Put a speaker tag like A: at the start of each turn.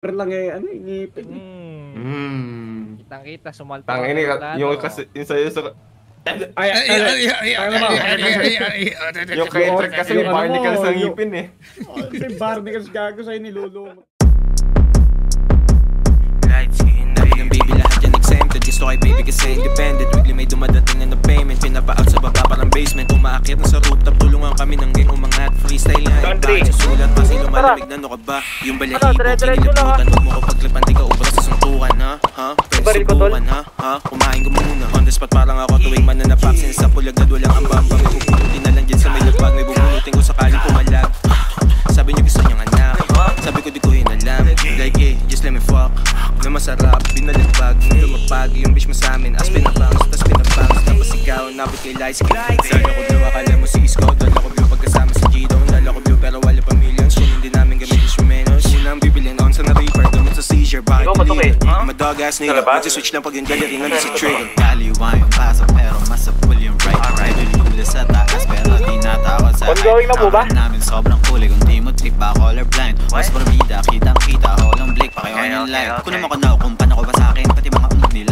A: Pero lang eh, ano, ngipin eh.
B: Kitang-kita, sumalta.
C: Tangin eh, yung kasi, yung sa'yo sa... Yung kay Trek kasi may barnacles sa ngipin eh.
A: May barnacles gago sa'yo nilulungot.
D: Ng baby lahat yan exempted. Gusto kay baby kasi independent. Weekly may dumadating na payment. Pinapa-out sa baba parang basement. Umaakyat na sa rooftop. Tulungan kami ng gang umangat. Freestyle nga bakit susulat. Kasi lumalamig na ano ka ba? Yung balahibo, kinilabutan. Huwag mo kapaglapan. Di ka ubra sa suntukan ha? Pero subukan ha? Kumain ko muna. On the spot parang ako tuwing mananapak. Sinasa pulag na walang ambamba. May bubunutin na lang dyan sa may lapag. May bubunutin ko sakaling pumalag. Sabi niyo gusto niyang anak. Sabi ko di ko hinalam. Like eh, just let me fuck. Na masarap, binaligbag, lumapag. Yung bitch mo sa amin, as pinabangs, tas pinabangs. Tapos ikaw, nabot kay Lice. Dala ko blue, akala mo si Isko. Dala ko blue pagkasama sa G-Dong. Dala ko blue pero wala pa millions. Yun hindi namin gamit instrumentos. Unang bibilin on sa na-reaper. Gamot sa seizure, bakit ulit? I'm a dog ass nigga. Mag-switch lang pag yung dali rin nandun sa trigger. Kaliwa yung pasok pero masapul yung right. Idol sa taas pero di natakot sa height. Takan namin sobrang kulay. Kung di mo trip ba colorblind. Was barbida, kitang-kita, holang blake. Pakiwan yung light. Kung naman ko na, kung paano ko ba sa'kin. Pati mga nila